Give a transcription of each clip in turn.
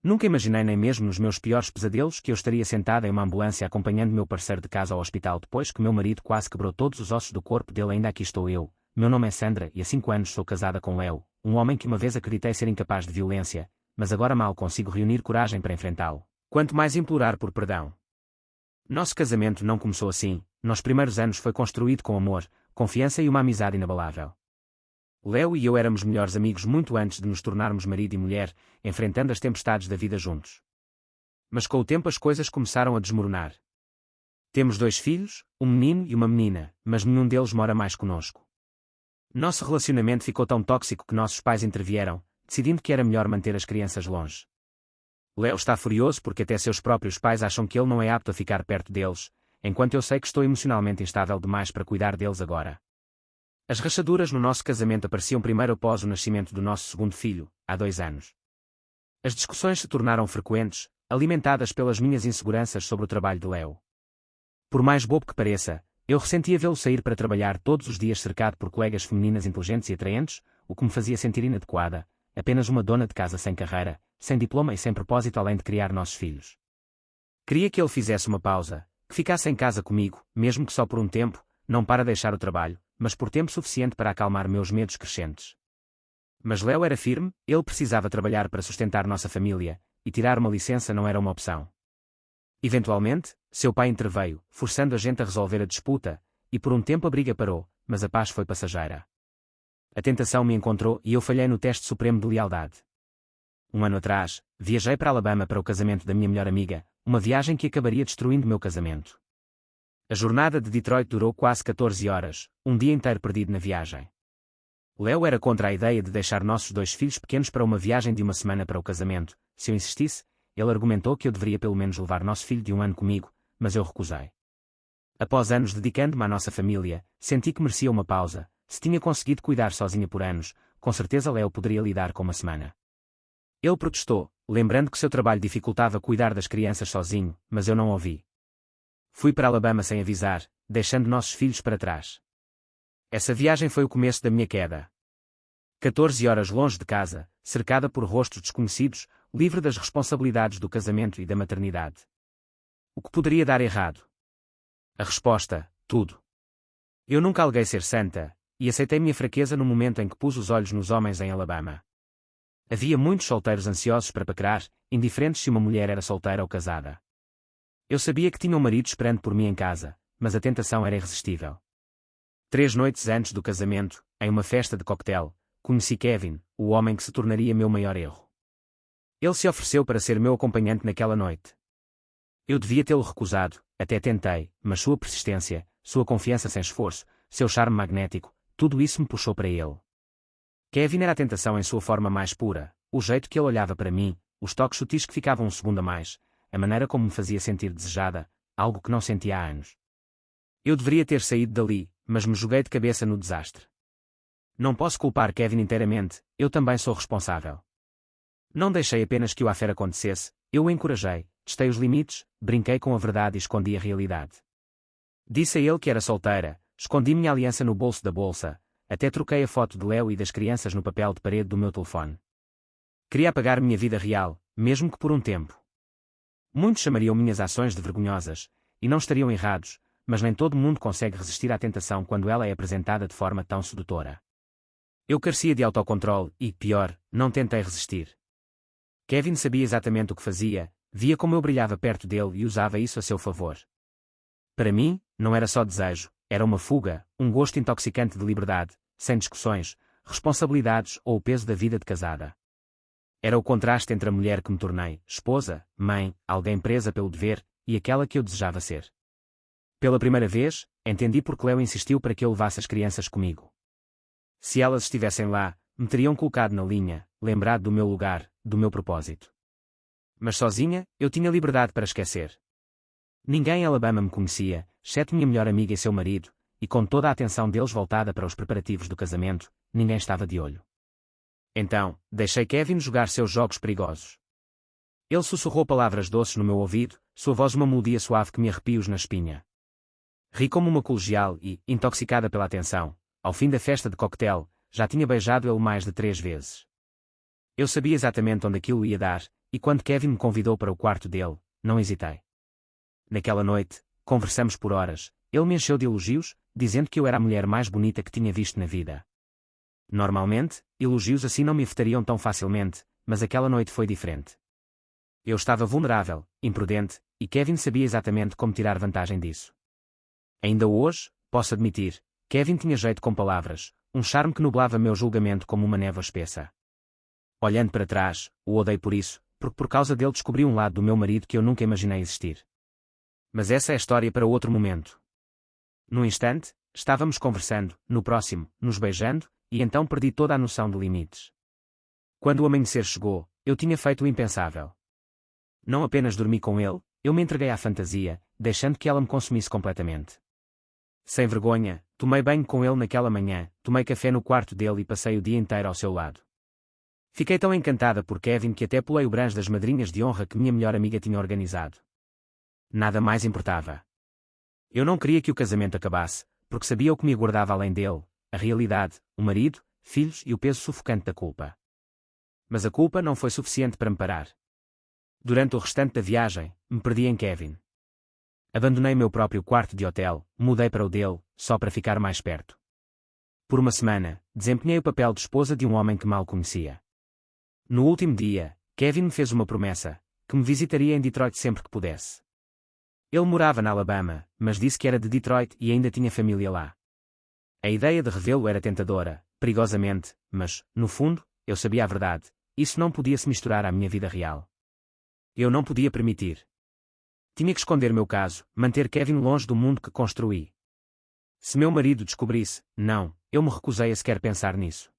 Nunca imaginei nem mesmo nos meus piores pesadelos que eu estaria sentada em uma ambulância acompanhando meu parceiro de casa ao hospital depois que meu marido quase quebrou todos os ossos do corpo dele. Ainda aqui estou eu. Meu nome é Sandra e há 5 anos sou casada com Leo, um homem que uma vez acreditei ser incapaz de violência, mas agora mal consigo reunir coragem para enfrentá-lo. Quanto mais implorar por perdão. Nosso casamento não começou assim. Nos primeiros anos foi construído com amor, confiança e uma amizade inabalável. Leo e eu éramos melhores amigos muito antes de nos tornarmos marido e mulher, enfrentando as tempestades da vida juntos. Mas com o tempo as coisas começaram a desmoronar. Temos 2 filhos, um menino e uma menina, mas nenhum deles mora mais conosco. Nosso relacionamento ficou tão tóxico que nossos pais intervieram, decidindo que era melhor manter as crianças longe. Leo está furioso porque até seus próprios pais acham que ele não é apto a ficar perto deles, enquanto eu sei que estou emocionalmente instável demais para cuidar deles agora. As rachaduras no nosso casamento apareciam primeiro após o nascimento do nosso segundo filho, há 2 anos. As discussões se tornaram frequentes, alimentadas pelas minhas inseguranças sobre o trabalho de Leo. Por mais bobo que pareça, eu ressentia vê-lo sair para trabalhar todos os dias cercado por colegas femininas inteligentes e atraentes, o que me fazia sentir inadequada, apenas uma dona de casa sem carreira, sem diploma e sem propósito além de criar nossos filhos. Queria que ele fizesse uma pausa, que ficasse em casa comigo, mesmo que só por um tempo, não para deixar o trabalho, mas por tempo suficiente para acalmar meus medos crescentes. Mas Leo era firme, ele precisava trabalhar para sustentar nossa família, e tirar uma licença não era uma opção. Eventualmente, seu pai interveio, forçando a gente a resolver a disputa, e por um tempo a briga parou, mas a paz foi passageira. A tentação me encontrou e eu falhei no teste supremo de lealdade. 1 ano atrás, viajei para Alabama para o casamento da minha melhor amiga, uma viagem que acabaria destruindo meu casamento. A jornada de Detroit durou quase 14 horas, um dia inteiro perdido na viagem. Leo era contra a ideia de deixar nossos 2 filhos pequenos para uma viagem de 1 semana para o casamento. Se eu insistisse, ele argumentou que eu deveria pelo menos levar nosso filho de 1 ano comigo, mas eu recusei. Após anos dedicando-me à nossa família, senti que merecia uma pausa. Se tinha conseguido cuidar sozinha por anos, com certeza Leo poderia lidar com 1 semana. Ele protestou, lembrando que seu trabalho dificultava cuidar das crianças sozinho, mas eu não ouvi. Fui para Alabama sem avisar, deixando nossos filhos para trás. Essa viagem foi o começo da minha queda. 14 horas longe de casa, cercada por rostos desconhecidos, livre das responsabilidades do casamento e da maternidade. O que poderia dar errado? A resposta: tudo. Eu nunca aleguei ser santa, e aceitei minha fraqueza no momento em que pus os olhos nos homens em Alabama. Havia muitos solteiros ansiosos para paquerar, indiferentes se uma mulher era solteira ou casada. Eu sabia que tinha um marido esperando por mim em casa, mas a tentação era irresistível. 3 noites antes do casamento, em uma festa de coquetel, conheci Kevin, o homem que se tornaria meu maior erro. Ele se ofereceu para ser meu acompanhante naquela noite. Eu devia tê-lo recusado, até tentei, mas sua persistência, sua confiança sem esforço, seu charme magnético, tudo isso me puxou para ele. Kevin era a tentação em sua forma mais pura, o jeito que ele olhava para mim, os toques sutis que ficavam um segundo a mais, a maneira como me fazia sentir desejada, algo que não sentia há anos. Eu deveria ter saído dali, mas me joguei de cabeça no desastre. Não posso culpar Kevin inteiramente, eu também sou responsável. Não deixei apenas que o affair acontecesse, eu o encorajei, testei os limites, brinquei com a verdade e escondi a realidade. Disse a ele que era solteira, escondi minha aliança no bolso da bolsa, até troquei a foto de Leo e das crianças no papel de parede do meu telefone. Queria apagar minha vida real, mesmo que por um tempo. Muitos chamariam minhas ações de vergonhosas, e não estariam errados, mas nem todo mundo consegue resistir à tentação quando ela é apresentada de forma tão sedutora. Eu carecia de autocontrole e, pior, não tentei resistir. Kevin sabia exatamente o que fazia, via como eu brilhava perto dele e usava isso a seu favor. Para mim, não era só desejo, era uma fuga, um gosto intoxicante de liberdade, sem discussões, responsabilidades ou o peso da vida de casada. Era o contraste entre a mulher que me tornei, esposa, mãe, alguém presa pelo dever, e aquela que eu desejava ser. Pela primeira vez, entendi porque Leo insistiu para que eu levasse as crianças comigo. Se elas estivessem lá, me teriam colocado na linha, lembrado do meu lugar, do meu propósito. Mas sozinha, eu tinha liberdade para esquecer. Ninguém em Alabama me conhecia, exceto minha melhor amiga e seu marido, e com toda a atenção deles voltada para os preparativos do casamento, ninguém estava de olho. Então, deixei Kevin jogar seus jogos perigosos. Ele sussurrou palavras doces no meu ouvido, sua voz uma melodia suave que me arrepios na espinha. Ri como uma colegial e, intoxicada pela atenção, ao fim da festa de coquetel, já tinha beijado ele mais de 3 vezes. Eu sabia exatamente onde aquilo ia dar, e quando Kevin me convidou para o quarto dele, não hesitei. Naquela noite, conversamos por horas, ele me encheu de elogios, dizendo que eu era a mulher mais bonita que tinha visto na vida. Normalmente, elogios assim não me afetariam tão facilmente, mas aquela noite foi diferente. Eu estava vulnerável, imprudente, e Kevin sabia exatamente como tirar vantagem disso. Ainda hoje, posso admitir, Kevin tinha jeito com palavras, um charme que nublava meu julgamento como uma névoa espessa. Olhando para trás, o odeio por isso, porque por causa dele descobri um lado do meu marido que eu nunca imaginei existir. Mas essa é a história para outro momento. Num instante, estávamos conversando, no próximo, nos beijando, e então perdi toda a noção de limites. Quando o amanhecer chegou, eu tinha feito o impensável. Não apenas dormi com ele, eu me entreguei à fantasia, deixando que ela me consumisse completamente. Sem vergonha, tomei banho com ele naquela manhã, tomei café no quarto dele e passei o dia inteiro ao seu lado. Fiquei tão encantada por Kevin que até pulei o branche das madrinhas de honra que minha melhor amiga tinha organizado. Nada mais importava. Eu não queria que o casamento acabasse, porque sabia o que me aguardava além dele, a realidade, o marido, filhos e o peso sufocante da culpa. Mas a culpa não foi suficiente para me parar. Durante o restante da viagem, me perdi em Kevin. Abandonei meu próprio quarto de hotel, mudei para o dele, só para ficar mais perto. Por uma semana, desempenhei o papel de esposa de um homem que mal conhecia. No último dia, Kevin me fez uma promessa, que me visitaria em Detroit sempre que pudesse. Ele morava na Alabama, mas disse que era de Detroit e ainda tinha família lá. A ideia de revê-lo era tentadora, perigosamente, mas, no fundo, eu sabia a verdade, isso não podia se misturar à minha vida real. Eu não podia permitir. Tinha que esconder meu caso, manter Kevin longe do mundo que construí. Se meu marido descobrisse, não, eu me recusei a sequer pensar nisso.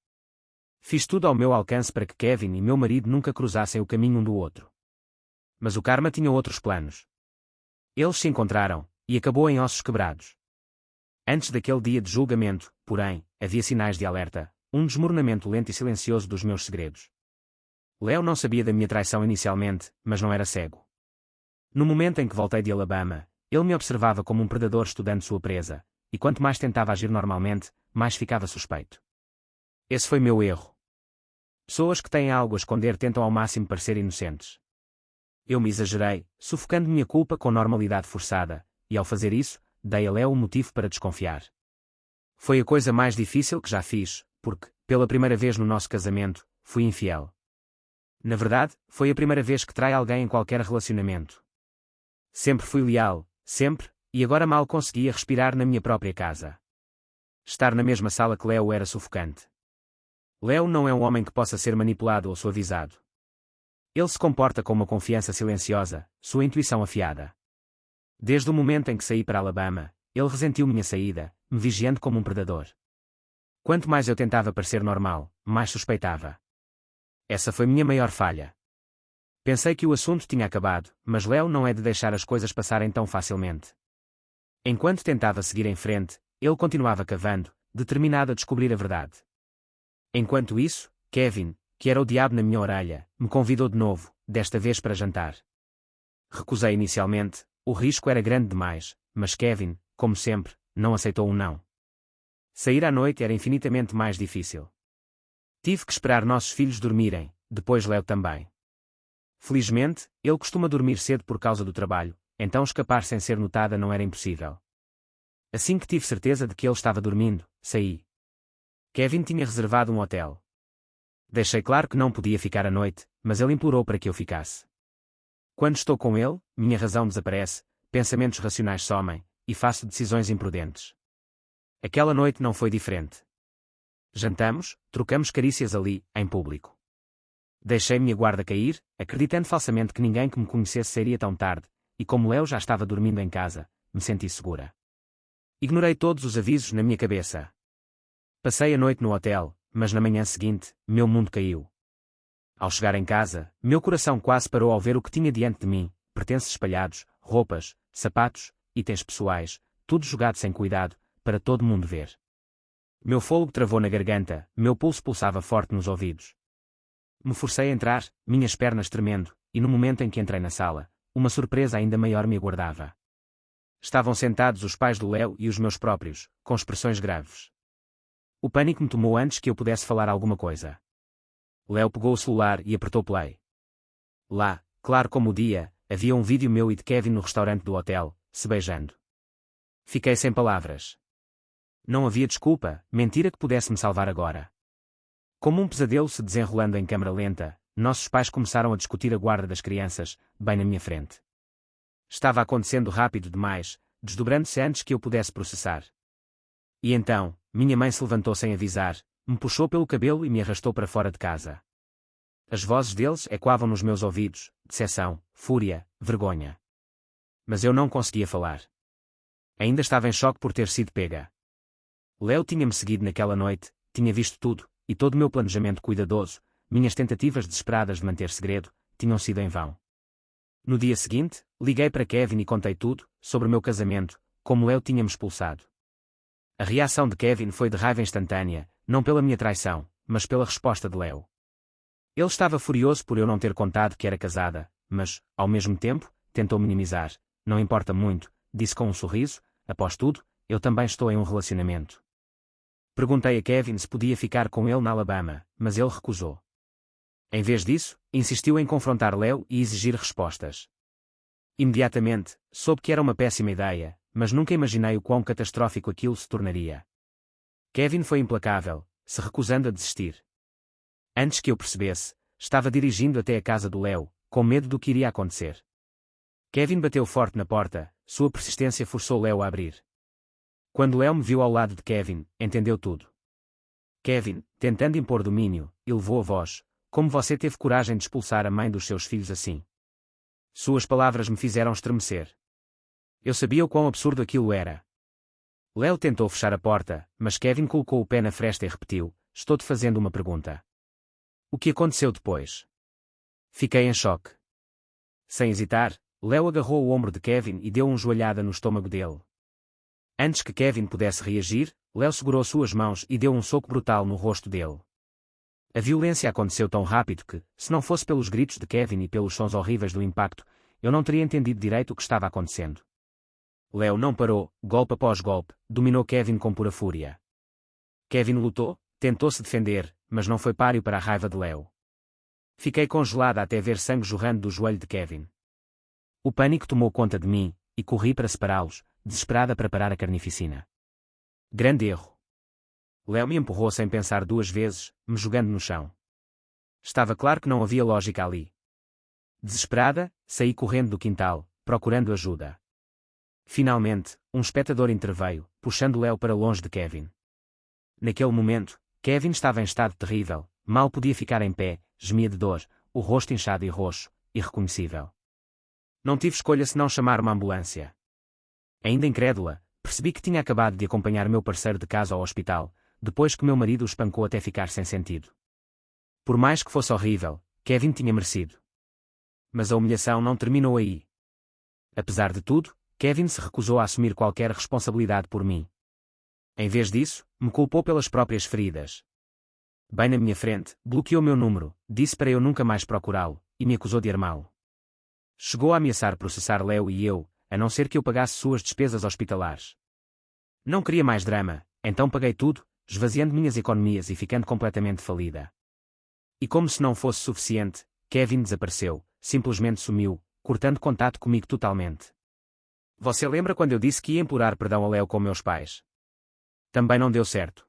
Fiz tudo ao meu alcance para que Kevin e meu marido nunca cruzassem o caminho um do outro. Mas o karma tinha outros planos. Eles se encontraram, e acabou em ossos quebrados. Antes daquele dia de julgamento, porém, havia sinais de alerta, um desmoronamento lento e silencioso dos meus segredos. Leo não sabia da minha traição inicialmente, mas não era cego. No momento em que voltei de Alabama, ele me observava como um predador estudando sua presa, e quanto mais tentava agir normalmente, mais ficava suspeito. Esse foi meu erro. Pessoas que têm algo a esconder tentam ao máximo parecer inocentes. Eu me exagerei, sufocando minha culpa com normalidade forçada, e ao fazer isso, dei a Leo o motivo para desconfiar. Foi a coisa mais difícil que já fiz, porque, pela primeira vez no nosso casamento, fui infiel. Na verdade, foi a primeira vez que trai alguém em qualquer relacionamento. Sempre fui leal, sempre, e agora mal conseguia respirar na minha própria casa. Estar na mesma sala que Leo era sufocante. Leo não é um homem que possa ser manipulado ou suavizado. Ele se comporta com uma confiança silenciosa, sua intuição afiada. Desde o momento em que saí para Alabama, ele resentiu minha saída, me vigiando como um predador. Quanto mais eu tentava parecer normal, mais suspeitava. Essa foi minha maior falha. Pensei que o assunto tinha acabado, mas Leo não é de deixar as coisas passarem tão facilmente. Enquanto tentava seguir em frente, ele continuava cavando, determinado a descobrir a verdade. Enquanto isso, Kevin, que era o diabo na minha orelha, me convidou de novo, desta vez para jantar. Recusei inicialmente, o risco era grande demais, mas Kevin, como sempre, não aceitou um não. Sair à noite era infinitamente mais difícil. Tive que esperar nossos filhos dormirem, depois Leo também. Felizmente, ele costuma dormir cedo por causa do trabalho, então escapar sem ser notada não era impossível. Assim que tive certeza de que ele estava dormindo, saí. Kevin tinha reservado um hotel. Deixei claro que não podia ficar à noite, mas ele implorou para que eu ficasse. Quando estou com ele, minha razão desaparece, pensamentos racionais somem, e faço decisões imprudentes. Aquela noite não foi diferente. Jantamos, trocamos carícias ali, em público. Deixei minha guarda cair, acreditando falsamente que ninguém que me conhecesse sairia tão tarde, e como Leo já estava dormindo em casa, me senti segura. Ignorei todos os avisos na minha cabeça. Passei a noite no hotel, mas na manhã seguinte, meu mundo caiu. Ao chegar em casa, meu coração quase parou ao ver o que tinha diante de mim, pertences espalhados, roupas, sapatos, itens pessoais, tudo jogado sem cuidado, para todo mundo ver. Meu fôlego travou na garganta, meu pulso pulsava forte nos ouvidos. Me forcei a entrar, minhas pernas tremendo, e no momento em que entrei na sala, uma surpresa ainda maior me aguardava. Estavam sentados os pais do Leo e os meus próprios, com expressões graves. O pânico me tomou antes que eu pudesse falar alguma coisa. Leo pegou o celular e apertou play. Lá, claro como o dia, havia um vídeo meu e de Kevin no restaurante do hotel, se beijando. Fiquei sem palavras. Não havia desculpa, mentira que pudesse me salvar agora. Como um pesadelo se desenrolando em câmara lenta, nossos pais começaram a discutir a guarda das crianças, bem na minha frente. Estava acontecendo rápido demais, desdobrando-se antes que eu pudesse processar. E então, minha mãe se levantou sem avisar, me puxou pelo cabelo e me arrastou para fora de casa. As vozes deles ecoavam nos meus ouvidos, decepção, fúria, vergonha. Mas eu não conseguia falar. Ainda estava em choque por ter sido pega. Léo tinha-me seguido naquela noite, tinha visto tudo, e todo o meu planejamento cuidadoso, minhas tentativas desesperadas de manter segredo, tinham sido em vão. No dia seguinte, liguei para Kevin e contei tudo, sobre o meu casamento, como Léo tinha-me expulsado. A reação de Kevin foi de raiva instantânea, não pela minha traição, mas pela resposta de Léo. Ele estava furioso por eu não ter contado que era casada, mas, ao mesmo tempo, tentou minimizar. Não importa muito, disse com um sorriso, após tudo, eu também estou em um relacionamento. Perguntei a Kevin se podia ficar com ele na Alabama, mas ele recusou. Em vez disso, insistiu em confrontar Léo e exigir respostas. Imediatamente, soube que era uma péssima ideia, mas nunca imaginei o quão catastrófico aquilo se tornaria. Kevin foi implacável, se recusando a desistir. Antes que eu percebesse, estava dirigindo até a casa do Léo, com medo do que iria acontecer. Kevin bateu forte na porta, sua persistência forçou Léo a abrir. Quando Léo me viu ao lado de Kevin, entendeu tudo. Kevin, tentando impor domínio, elevou a voz, como você teve coragem de expulsar a mãe dos seus filhos assim? Suas palavras me fizeram estremecer. Eu sabia o quão absurdo aquilo era. Léo tentou fechar a porta, mas Kevin colocou o pé na fresta e repetiu, estou-te fazendo uma pergunta. O que aconteceu depois? Fiquei em choque. Sem hesitar, Léo agarrou o ombro de Kevin e deu uma joelhada no estômago dele. Antes que Kevin pudesse reagir, Léo segurou suas mãos e deu um soco brutal no rosto dele. A violência aconteceu tão rápido que, se não fosse pelos gritos de Kevin e pelos sons horríveis do impacto, eu não teria entendido direito o que estava acontecendo. Léo não parou, golpe após golpe, dominou Kevin com pura fúria. Kevin lutou, tentou se defender, mas não foi páreo para a raiva de Léo. Fiquei congelada até ver sangue jorrando do joelho de Kevin. O pânico tomou conta de mim, e corri para separá-los, desesperada para parar a carnificina. Grande erro. Léo me empurrou sem pensar duas vezes, me jogando no chão. Estava claro que não havia lógica ali. Desesperada, saí correndo do quintal, procurando ajuda. Finalmente, um espectador interveio, puxando Léo para longe de Kevin. Naquele momento, Kevin estava em estado terrível, mal podia ficar em pé, gemia de dor, o rosto inchado e roxo, irreconhecível. Não tive escolha senão chamar uma ambulância. Ainda incrédula, percebi que tinha acabado de acompanhar meu parceiro de casa ao hospital, depois que meu marido o espancou até ficar sem sentido. Por mais que fosse horrível, Kevin tinha merecido. Mas a humilhação não terminou aí. Apesar de tudo, Kevin se recusou a assumir qualquer responsabilidade por mim. Em vez disso, me culpou pelas próprias feridas. Bem na minha frente, bloqueou meu número, disse para eu nunca mais procurá-lo, e me acusou de armá-lo. Chegou a ameaçar processar Léo e eu, a não ser que eu pagasse suas despesas hospitalares. Não queria mais drama, então paguei tudo, esvaziando minhas economias e ficando completamente falida. E como se não fosse suficiente, Kevin desapareceu, simplesmente sumiu, cortando contato comigo totalmente. Você lembra quando eu disse que ia implorar perdão a Léo com meus pais? Também não deu certo.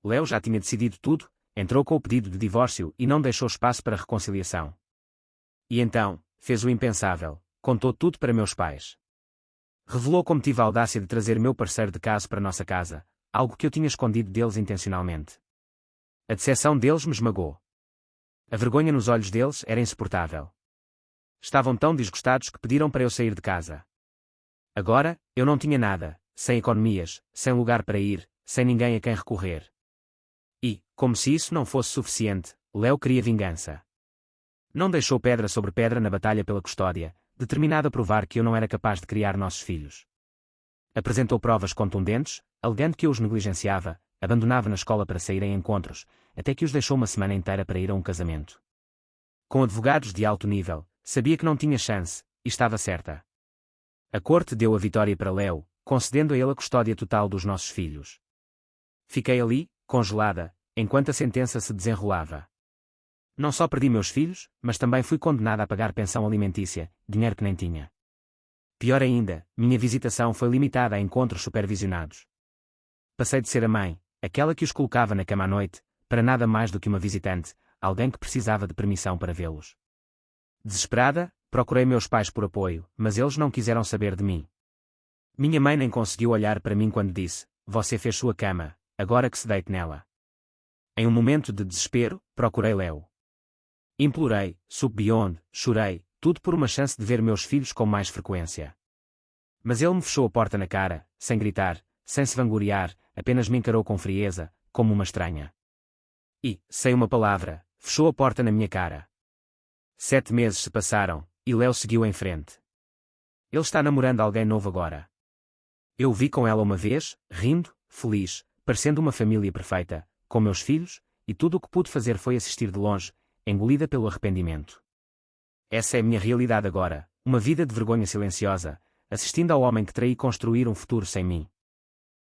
Léo já tinha decidido tudo, entrou com o pedido de divórcio e não deixou espaço para reconciliação. E então, fez o impensável, contou tudo para meus pais. Revelou como tive a audácia de trazer meu parceiro de caso para nossa casa, algo que eu tinha escondido deles intencionalmente. A decepção deles me esmagou. A vergonha nos olhos deles era insuportável. Estavam tão desgostados que pediram para eu sair de casa. Agora, eu não tinha nada, sem economias, sem lugar para ir, sem ninguém a quem recorrer. E, como se isso não fosse suficiente, Léo queria vingança. Não deixou pedra sobre pedra na batalha pela custódia, determinado a provar que eu não era capaz de criar nossos filhos. Apresentou provas contundentes, alegando que eu os negligenciava, abandonava na escola para sair em encontros, até que os deixou uma semana inteira para ir a um casamento. Com advogados de alto nível, sabia que não tinha chance, e estava certa. A corte deu a vitória para Léo, concedendo a ele a custódia total dos nossos filhos. Fiquei ali, congelada, enquanto a sentença se desenrolava. Não só perdi meus filhos, mas também fui condenada a pagar pensão alimentícia, dinheiro que nem tinha. Pior ainda, minha visitação foi limitada a encontros supervisionados. Passei de ser a mãe, aquela que os colocava na cama à noite, para nada mais do que uma visitante, alguém que precisava de permissão para vê-los. Desesperada, procurei meus pais por apoio, mas eles não quiseram saber de mim. Minha mãe nem conseguiu olhar para mim quando disse: "Você fez sua cama, agora que se deite nela." Em um momento de desespero, procurei Léo. Implorei, subi-onde, chorei, tudo por uma chance de ver meus filhos com mais frequência. Mas ele me fechou a porta na cara, sem gritar, sem se vangloriar, apenas me encarou com frieza, como uma estranha. E, sem uma palavra, fechou a porta na minha cara. 7 meses se passaram, e Léo seguiu em frente. Ele está namorando alguém novo agora. Eu o vi com ela uma vez, rindo, feliz, parecendo uma família perfeita, com meus filhos, e tudo o que pude fazer foi assistir de longe, engolida pelo arrependimento. Essa é a minha realidade agora, uma vida de vergonha silenciosa, assistindo ao homem que traí construir um futuro sem mim.